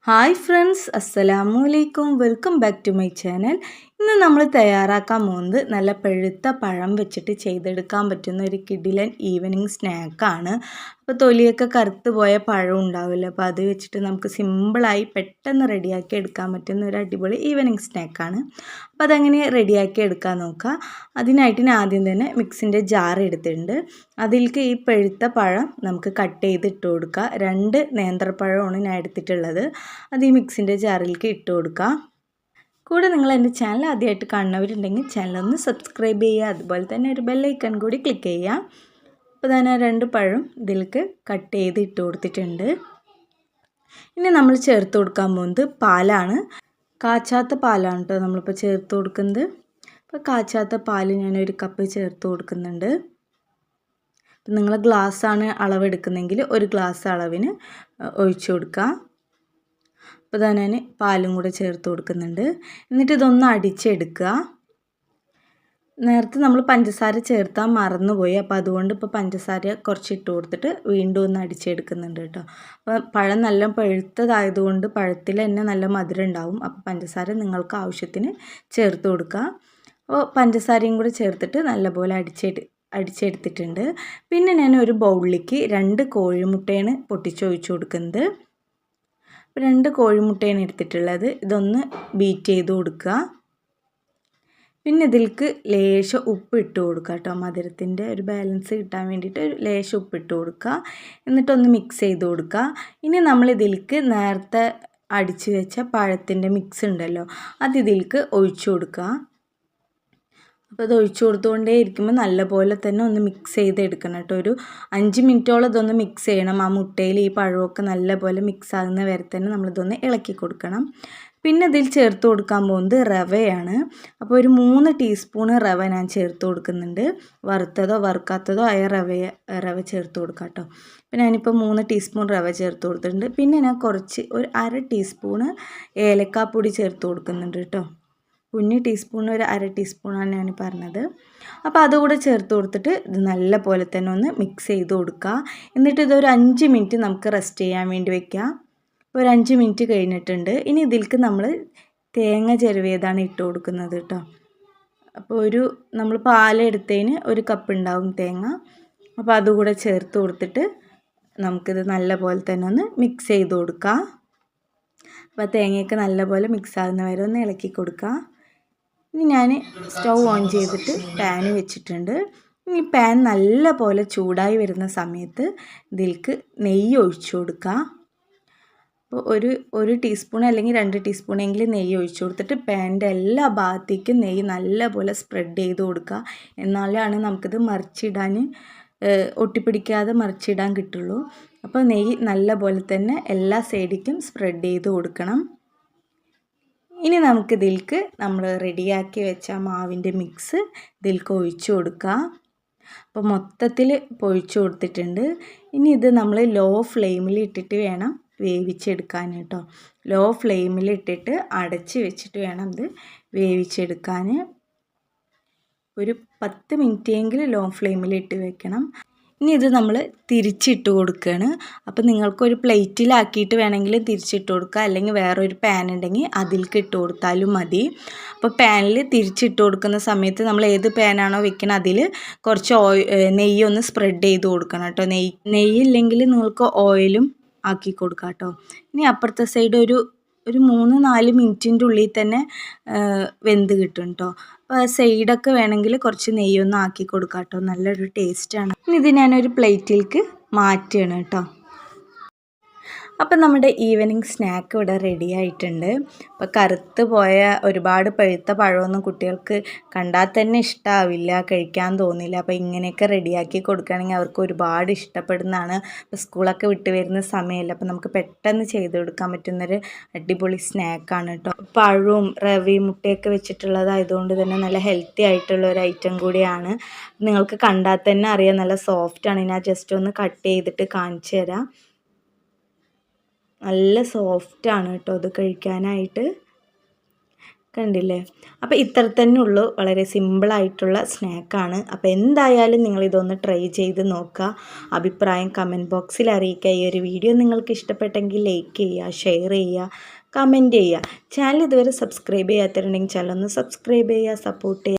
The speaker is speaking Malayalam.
ഹായ് ഫ്രണ്ട്സ്, അസ്സലാമു അലൈക്കും. Welcome back to my channel. ഇന്ന് നമ്മൾ തയ്യാറാക്കാൻ പോകുന്നത് നല്ല പഴുത്ത പഴം വെച്ചിട്ട് ചെയ്തെടുക്കാൻ പറ്റുന്ന ഒരു കിടിലൻ ഈവനിങ് സ്നാക്കാണ്. അപ്പോൾ തൊലിയൊക്കെ കറുത്ത് പോയ പഴം ഉണ്ടാവില്ല, അപ്പോൾ അത് വെച്ചിട്ട് നമുക്ക് സിമ്പിളായി പെട്ടെന്ന് റെഡിയാക്കി എടുക്കാൻ പറ്റുന്ന ഒരു അടിപൊളി ഈവനിങ് സ്നാക്കാണ്. അപ്പോൾ അതെങ്ങനെ റെഡിയാക്കി എടുക്കാൻ നോക്കുക. അതിനായിട്ട് ഞാൻ ആദ്യം തന്നെ മിക്സിൻ്റെ ജാർ എടുത്തിട്ടുണ്ട്. അതിലേക്ക് ഈ പഴുത്ത പഴം നമുക്ക് കട്ട് ചെയ്ത് ഇട്ട് കൊടുക്കുക. 2 നേന്ത്രപ്പഴമാണ് ഞാൻ എടുത്തിട്ടുള്ളത്. അത് ഈ മിക്സിൻ്റെ ജാറിലേക്ക് ഇട്ട് കൊടുക്കുക. കൂടെ നിങ്ങൾ എൻ്റെ ചാനൽ ആദ്യമായിട്ട് കാണുന്നവരുണ്ടെങ്കിൽ ചാനലൊന്ന് സബ്സ്ക്രൈബ് ചെയ്യുക. അതുപോലെ തന്നെ ഒരു ബെല്ലൈക്കൺ കൂടി ക്ലിക്ക് ചെയ്യുക. അപ്പോൾ ഞാൻ 2 പഴം ഇതിലേക്ക് കട്ട് ചെയ്ത് ഇട്ട് കൊടുത്തിട്ടുണ്ട്. ഇനി നമ്മൾ ചേർത്ത് കൊടുക്കാൻ പോകുന്നത് പാലാണ്. കാച്ചാത്ത പാലാണ് കേട്ടോ നമ്മളിപ്പോൾ ചേർത്ത് കൊടുക്കുന്നത്. അപ്പോൾ കാച്ചാത്ത പാൽ ഞാൻ 1 കപ്പ് ചേർത്ത് കൊടുക്കുന്നുണ്ട്. അപ്പം നിങ്ങൾ ഗ്ലാസ്സാണ് അളവെടുക്കുന്നതെങ്കിൽ 1 ഗ്ലാസ് അളവിന് ഒഴിച്ചു കൊടുക്കുക. അപ്പോൾ ഞാൻ പാലും കൂടെ ചേർത്ത് കൊടുക്കുന്നുണ്ട്. എന്നിട്ട് ഇതൊന്ന് അടിച്ചെടുക്കുക. നേരത്തെ നമ്മൾ പഞ്ചസാര ചേർത്താൻ മറന്നുപോയി, അപ്പോൾ അതുകൊണ്ട് ഇപ്പോൾ പഞ്ചസാര കുറച്ച് ഇട്ട് കൊടുത്തിട്ട് വീണ്ടും ഒന്ന് അടിച്ചെടുക്കുന്നുണ്ട് കേട്ടോ. അപ്പോൾ പഴം നല്ല പഴുത്തതായതുകൊണ്ട് പഴത്തിൽ തന്നെ നല്ല മധുരം ഉണ്ടാവും. അപ്പോൾ പഞ്ചസാര നിങ്ങൾക്ക് ആവശ്യത്തിന് ചേർത്ത് കൊടുക്കുക. അപ്പോൾ പഞ്ചസാരയും കൂടെ ചേർത്തിട്ട് നല്ലപോലെ അടിച്ചെടുത്തിട്ടുണ്ട്. പിന്നെ ഞാൻ ഒരു ബൗളിലേക്ക് 2 കോഴിമുട്ടയാണ് പൊട്ടിച്ചൊഴിച്ച് കൊടുക്കുന്നത്. 2 കോഴിമുട്ടയാണ് എടുത്തിട്ടുള്ളത്. ഇതൊന്ന് ബീറ്റ് ചെയ്ത് കൊടുക്കുക. പിന്നെ ഇതിലേക്ക് ലേശം ഉപ്പ് ഇട്ട് കൊടുക്കുക കേട്ടോ. മധുരത്തിൻ്റെ ഒരു ബാലൻസ് കിട്ടാൻ വേണ്ടിയിട്ട് ലേശം ഉപ്പ് ഇട്ട് കൊടുക്കുക. എന്നിട്ടൊന്ന് മിക്സ് ചെയ്ത് കൊടുക്കുക. ഇനി നമ്മൾ ഇതിലേക്ക് നേരത്തെ അടിച്ച് വെച്ച പഴത്തിൻ്റെ മിക്സ് ഉണ്ടല്ലോ, അത് ഇതിലേക്ക് ഒഴിച്ചു കൊടുക്കുക. അപ്പോൾ അത് ഒഴിച്ചു കൊടുത്തുകൊണ്ടേ ഇരിക്കുമ്പോൾ നല്ലപോലെ തന്നെ ഒന്ന് മിക്സ് ചെയ്തെടുക്കണം കേട്ടോ. ഒരു 5 മിനിറ്റോളം ഇതൊന്ന് മിക്സ് ചെയ്യണം. ആ മുട്ടയിൽ ഈ പഴമൊക്കെ നല്ലപോലെ മിക്സ് ആകുന്ന വരെ തന്നെ നമ്മളിതൊന്ന് ഇളക്കി കൊടുക്കണം. പിന്നെ ഇതിൽ ചേർത്ത് കൊടുക്കാൻ പോകുന്നത് റവയാണ്. അപ്പോൾ ഒരു 3 ടീസ്പൂണ് റവ ഞാൻ ചേർത്ത് കൊടുക്കുന്നുണ്ട്. വറുത്തതോ വറുക്കാത്തതോ ആയ റവ ചേർത്ത് കൊടുക്കാം കേട്ടോ. അപ്പോൾ ഞാനിപ്പോൾ 3 ടീസ്പൂൺ റവ ചേർത്ത് കൊടുത്തിട്ടുണ്ട്. പിന്നെ ഞാൻ ഒരു 1/2 ടീസ്പൂണ് ഏലക്കാപ്പൊടി ചേർത്ത് കൊടുക്കുന്നുണ്ട് കേട്ടോ. കുഞ്ഞ് ടീസ്പൂൺ ഒരു 1/2 ടീസ്പൂണാണ് ഞാൻ പറഞ്ഞത്. അപ്പോൾ അതുകൂടെ ചേർത്ത് കൊടുത്തിട്ട് ഇത് നല്ല പോലെ തന്നെ ഒന്ന് മിക്സ് ചെയ്ത് കൊടുക്കുക. എന്നിട്ട് ഇതൊരു 5 മിനിറ്റ് നമുക്ക് റെസ്റ്റ് ചെയ്യാൻ വേണ്ടി വയ്ക്കുക. ഒരു 5 മിനിറ്റ് കഴിഞ്ഞിട്ടുണ്ട്. ഇനി ഇതിലേക്ക് നമ്മൾ തേങ്ങ ചിരവിയതാണ് ഇട്ട് കൊടുക്കുന്നത് കേട്ടോ. അപ്പോൾ നമ്മൾ പാലെടുത്തതിന് 1 കപ്പ് ഉണ്ടാവും തേങ്ങ. അപ്പോൾ അതുകൂടെ ചേർത്ത് കൊടുത്തിട്ട് നമുക്കിത് നല്ല പോലെ തന്നെ ഒന്ന് മിക്സ് ചെയ്ത് കൊടുക്കുക. അപ്പോൾ തേങ്ങയൊക്കെ നല്ലപോലെ മിക്സ് ആകുന്ന വരെ ഒന്ന് ഇളക്കി കൊടുക്കുക. ഇനി ഞാൻ സ്റ്റൗ ഓൺ ചെയ്തിട്ട് പാൻ വെച്ചിട്ടുണ്ട്. ഇനി പാൻ നല്ല പോലെ ചൂടായി വരുന്ന സമയത്ത് ഇതിലേക്ക് നെയ്യ് ഒഴിച്ചു കൊടുക്കുക. അപ്പോൾ ഒരു ടീസ്പൂൺ അല്ലെങ്കിൽ 2 ടീസ്പൂണെങ്കിലും നെയ്യ് ഒഴിച്ചു കൊടുത്തിട്ട് പാനിൻ്റെ എല്ലാ ഭാഗത്തേക്കും നെയ്യ് നല്ലപോലെ സ്പ്രെഡ് ചെയ്ത് കൊടുക്കുക. എന്നാലാണ് നമുക്കിത് മറിച്ചിടാൻ ഒട്ടിപ്പിടിക്കാതെ മറിച്ചിടാൻ കിട്ടുള്ളൂ. അപ്പോൾ നെയ്യ് നല്ല പോലെ തന്നെ എല്ലാ സൈഡിലേക്കും സ്പ്രെഡ് ചെയ്ത് കൊടുക്കണം. ഇനി നമുക്കിതിലേക്ക് നമ്മൾ റെഡിയാക്കി വെച്ച മാവിൻ്റെ മിക്സ് ഇതിലേക്ക് ഒഴിച്ചു കൊടുക്കുക. അപ്പോൾ മൊത്തത്തിൽ ഒഴിച്ചു കൊടുത്തിട്ടുണ്ട്. ഇനി ഇത് നമ്മൾ ലോ ഫ്ലെയിമിൽ ഇട്ടിട്ട് വേണം വേവിച്ചെടുക്കാൻ കേട്ടോ. ലോ ഫ്ലെയിമിൽ ഇട്ടിട്ട് അടച്ച് വെച്ചിട്ട് വേണം ഇത് വേവിച്ചെടുക്കാൻ. ഒരു 10 മിനിറ്റെങ്കിലും ലോ ഫ്ലെയിമിൽ ഇട്ട് വെക്കണം. ഇനി ഇത് നമ്മൾ തിരിച്ചിട്ട് കൊടുക്കുകയാണ്. അപ്പോൾ നിങ്ങൾക്കൊരു പ്ലേറ്റിലാക്കിയിട്ട് വേണമെങ്കിൽ തിരിച്ചിട്ട് കൊടുക്കുക, അല്ലെങ്കിൽ വേറൊരു പാൻ ഉണ്ടെങ്കിൽ അതിലേക്ക് ഇട്ട് കൊടുത്താലും മതി. അപ്പോൾ പാനിൽ തിരിച്ചിട്ട് കൊടുക്കുന്ന സമയത്ത് നമ്മൾ ഏത് പാനാണോ വെക്കുന്നത് അതിൽ കുറച്ച് നെയ്യൊന്ന് സ്പ്രെഡ് ചെയ്ത് കൊടുക്കണം കേട്ടോ. നെയ്യില്ലെങ്കിൽ നിങ്ങൾക്ക് ഓയിലും ആക്കി കൊടുക്കാം കേട്ടോ. ഇനി അപ്പുറത്തെ സൈഡ് ഒരു 3-4 മിനിറ്റിൻ്റെ ഉള്ളിൽ തന്നെ വെന്ത് കിട്ടും കേട്ടോ. അപ്പോൾ സൈഡൊക്കെ വേണമെങ്കിൽ കുറച്ച് നെയ്യൊന്നും ആക്കി കൊടുക്കാം കേട്ടോ. നല്ലൊരു ടേസ്റ്റാണ്. ഇനി ഇത് ഞാനൊരു പ്ലേറ്റിലേക്ക് മാറ്റുകയാണ് കേട്ടോ. അപ്പം നമ്മുടെ ഈവനിങ് സ്നാക്ക് ഇവിടെ റെഡി ആയിട്ടുണ്ട്. അപ്പോൾ കറുത്ത് പോയ ഒരുപാട് പഴുത്ത പഴമൊന്നും കുട്ടികൾക്ക് കണ്ടാൽ തന്നെ ഇഷ്ടമാവില്ല, കഴിക്കാൻ തോന്നില്ല. അപ്പോൾ ഇങ്ങനെയൊക്കെ റെഡിയാക്കി കൊടുക്കുകയാണെങ്കിൽ അവർക്ക് ഒരുപാട് ഇഷ്ടപ്പെടുന്നതാണ്. ഇപ്പോൾ സ്കൂളൊക്കെ വിട്ട് വരുന്ന സമയമല്ല, അപ്പോൾ നമുക്ക് പെട്ടെന്ന് ചെയ്ത് കൊടുക്കാൻ പറ്റുന്നൊരു അടിപൊളി സ്നാക്കാണ് കേട്ടോ. പഴവും റവയും മുട്ടയൊക്കെ വെച്ചിട്ടുള്ളതായതുകൊണ്ട് തന്നെ നല്ല ഹെൽത്തി ആയിട്ടുള്ള ഒരു ഐറ്റം കൂടിയാണ്. നിങ്ങൾക്ക് കണ്ടാൽ തന്നെ അറിയാം നല്ല സോഫ്റ്റാണ്. ഞാൻ ജസ്റ്റ് ഒന്ന് കട്ട് ചെയ്തിട്ട് കാണിച്ചു തരാം. നല്ല സോഫ്റ്റാണ് കേട്ടോ ഇത് കഴിക്കാനായിട്ട്. കണ്ടില്ലേ? അപ്പോൾ ഇത്ര തന്നെ ഉള്ളൂ. വളരെ സിമ്പിളായിട്ടുള്ള സ്നാക്കാണ്. അപ്പോൾ എന്തായാലും നിങ്ങളിതൊന്ന് ട്രൈ ചെയ്ത് നോക്കുക. അഭിപ്രായം കമൻറ്റ് ബോക്സിൽ അറിയിക്കുക. ഈ ഒരു വീഡിയോ നിങ്ങൾക്ക് ഇഷ്ടപ്പെട്ടെങ്കിൽ ലൈക്ക് ചെയ്യുക, ഷെയർ ചെയ്യുക, കമൻറ്റ് ചെയ്യുക. ചാനൽ ഇതുവരെ സബ്സ്ക്രൈബ് ചെയ്യാത്തവരുണ്ടെങ്കിൽ ചാനൽ ഒന്ന് സബ്സ്ക്രൈബ് ചെയ്യുക, സപ്പോർട്ട് ചെയ്യുക.